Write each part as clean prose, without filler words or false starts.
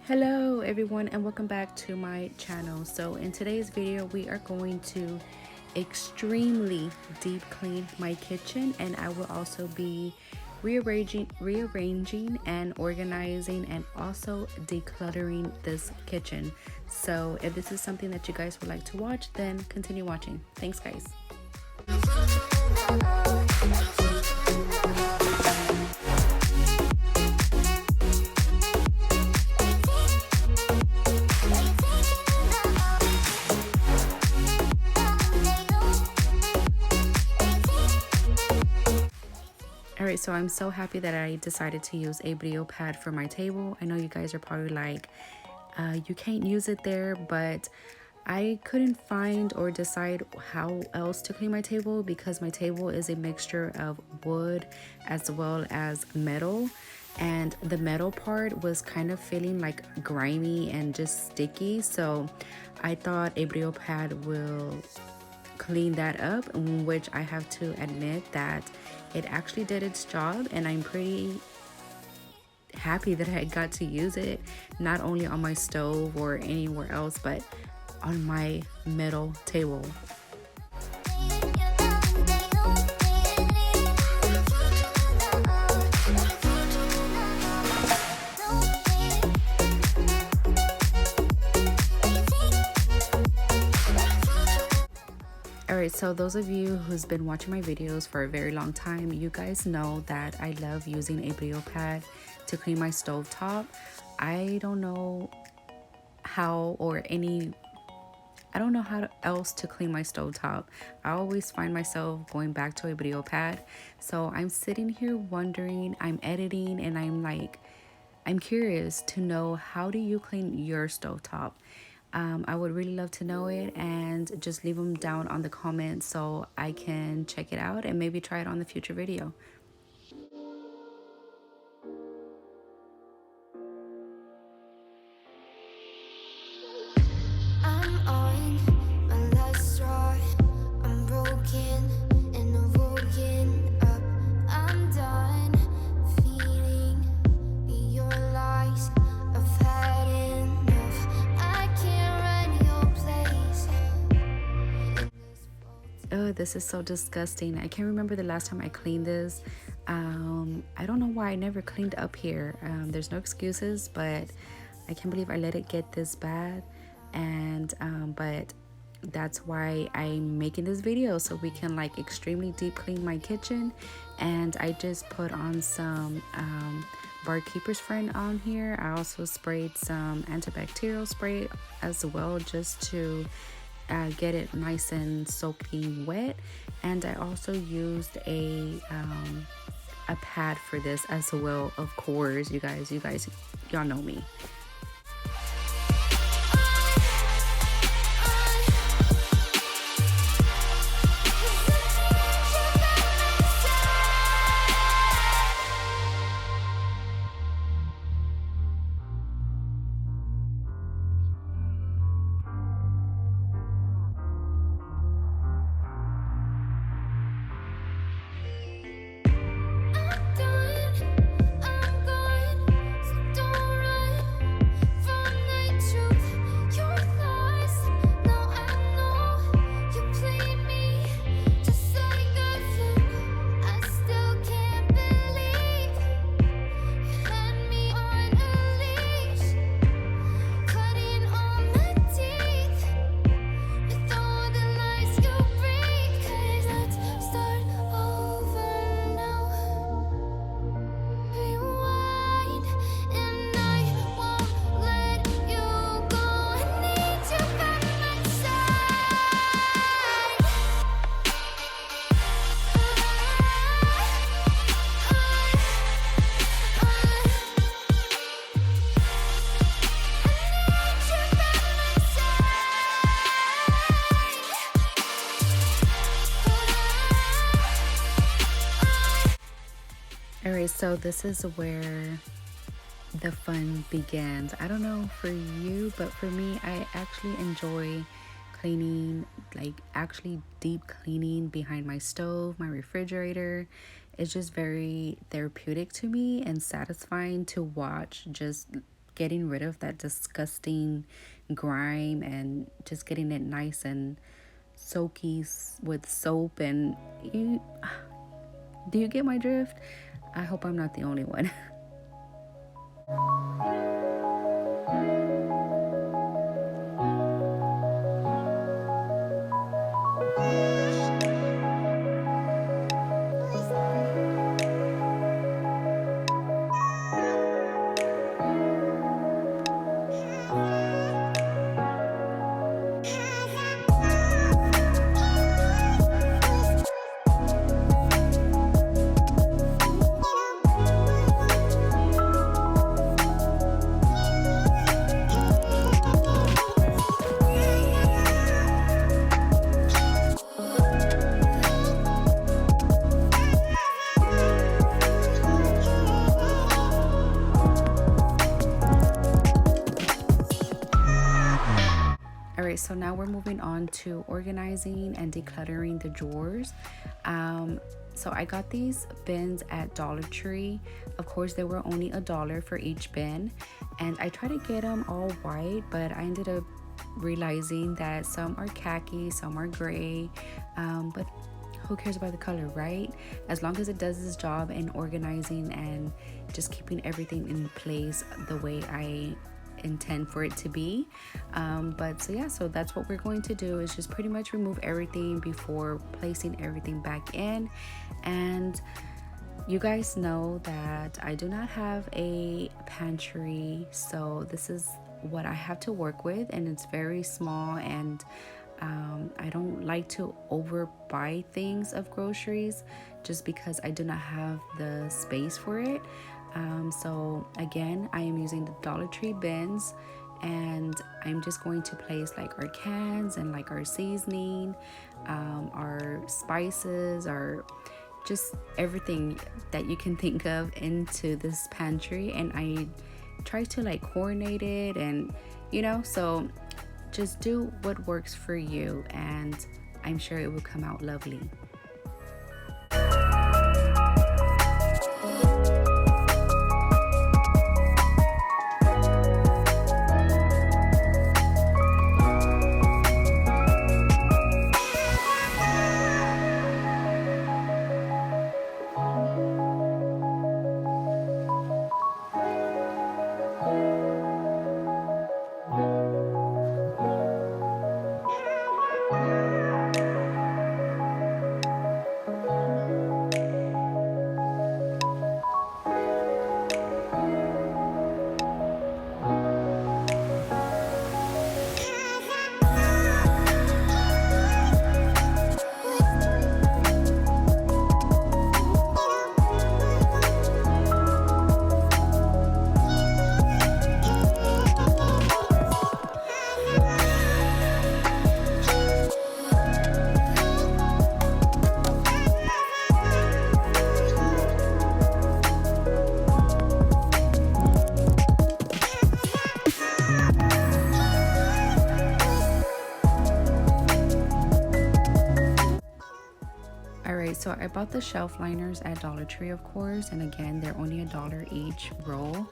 Hello everyone and welcome back to my channel. So in today's video we are going to extremely deep clean my kitchen, and I will also be rearranging and organizing and also decluttering this kitchen. So if this is something that you guys would like to watch, then continue watching. Thanks guys. Alright, so I'm so happy that I decided to use a Brio pad for my table. I know you guys are probably like, you can't use it there, but I couldn't find or decide how else to clean my table because my table is a mixture of wood as well as metal, and the metal part was kind of feeling like grimy and just sticky, so I thought a Brio pad will clean that up, which I have to admit that it actually did its job, and I'm pretty happy that I got to use it not only on my stove or anywhere else but on my metal table. Alright, so those of you who's been watching my videos for a very long time, you guys know that I love using a Brio pad to clean my stove top. I don't know how else to clean my stove top. I always find myself going back to a Brio pad. So I'm sitting here wondering, I'm editing, and I'm curious to know, how do you clean your stove top? I would really love to know it, and just leave them down on the comments so I can check it out and maybe try it on the future video. Oh, this is so disgusting. I can't remember the last time I cleaned this. I don't know why I never cleaned up here. There's no excuses, but I can't believe I let it get this bad. And but that's why I'm making this video, so we can like extremely deep clean my kitchen. And I just put on some barkeeper's friend on here. I also sprayed some antibacterial spray as well, just to get it nice and soaking wet. And I also used a pad for this as well, of course. Y'all know me. Alright, so this is where the fun begins. I don't know for you, but for me, I actually enjoy cleaning, like actually deep cleaning behind my stove, my refrigerator. it's just very therapeutic to me and satisfying to watch, just getting rid of that disgusting grime and just getting it nice and soaky with soap. And you, do you get my drift? I hope I'm not the only one. All right, so now we're moving on to organizing and decluttering the drawers. So I got these bins at Dollar Tree. Of course, they were only $1 for each bin, and I tried to get them all white, but I ended up realizing that some are khaki, some are gray, but who cares about the color, right? As long as it does its job in organizing and just keeping everything in place the way I intend for it to be. But so yeah, so that's what we're going to do, is just pretty much remove everything before placing everything back in. And you guys know that I do not have a pantry, so this is what I have to work with, and it's very small, and I don't like to overbuy things of groceries just because I do not have the space for it. So again, I am using the Dollar Tree bins, and I'm just going to place like our cans and like our seasoning, our spices, our just everything that you can think of into this pantry. And I try to like coordinate it, and so just do what works for you, and I'm sure it will come out lovely. So I bought the shelf liners at Dollar Tree, of course, and again, they're only $1 each roll.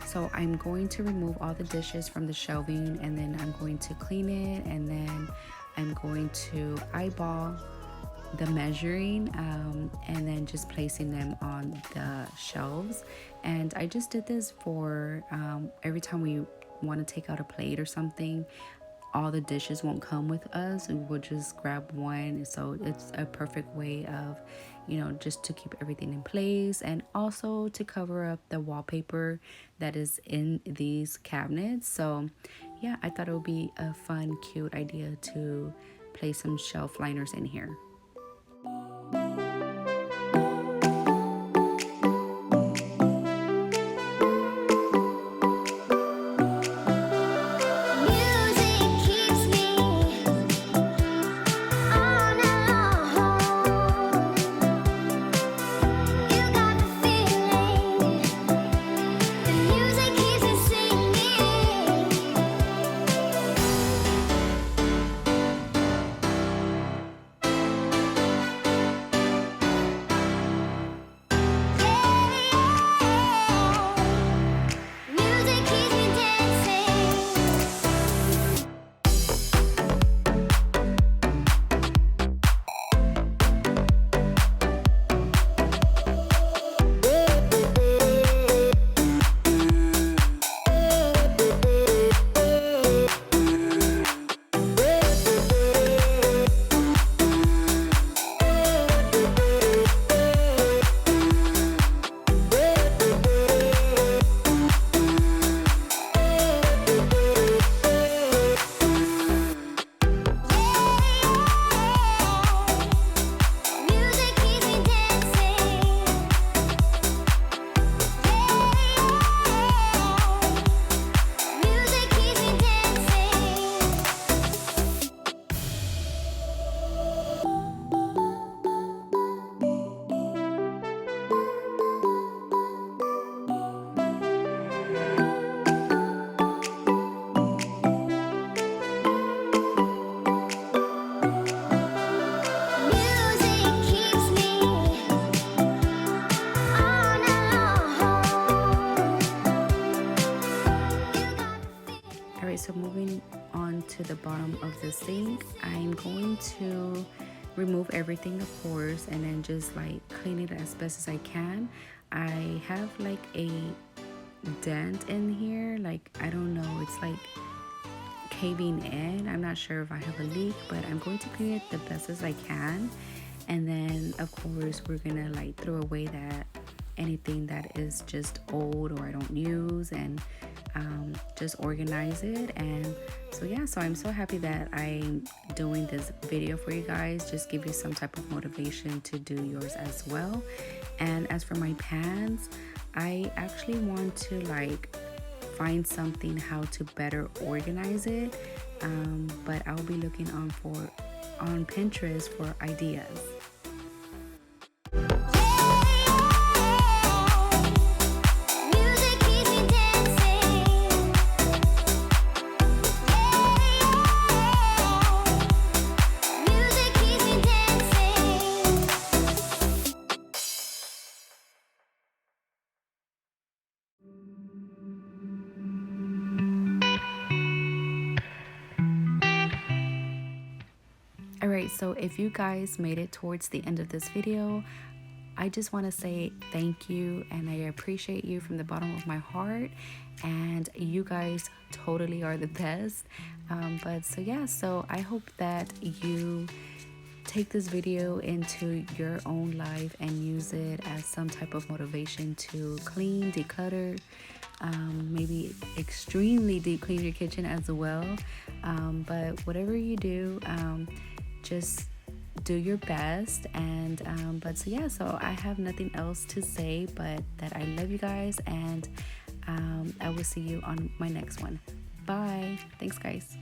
So I'm going to remove all the dishes from the shelving, and then I'm going to clean it, and then I'm going to eyeball the measuring, and then just placing them on the shelves. And I just did this for every time we want to take out a plate or something, all the dishes won't come with us, and we'll just grab one. So it's a perfect way of just to keep everything in place, and also to cover up the wallpaper that is in these cabinets. So yeah, I thought it would be a fun, cute idea to place some shelf liners in here. to the bottom of the sink. I'm going to remove everything, of course, and then just like clean it as best as I can. I have like a dent in here, like I don't know, it's like caving in. I'm not sure if I have a leak, but I'm going to clean it the best as I can. And then of course we're gonna like throw away that anything that is just old or I don't use, and just organize it. And so yeah, so I'm so happy that I'm doing this video for you guys, just give you some type of motivation to do yours as well. And as for my pans, I actually want to like find something how to better organize it, but I'll be looking on Pinterest for ideas. Alright, so if you guys made it towards the end of this video, I just want to say thank you, and I appreciate you from the bottom of my heart, and you guys totally are the best. But so yeah, so I hope that you take this video into your own life and use it as some type of motivation to clean, declutter, maybe extremely deep clean your kitchen as well. But whatever you do, just do your best. And but so yeah, so I have nothing else to say but that I love you guys, and I will see you on my next one. Bye. Thanks guys.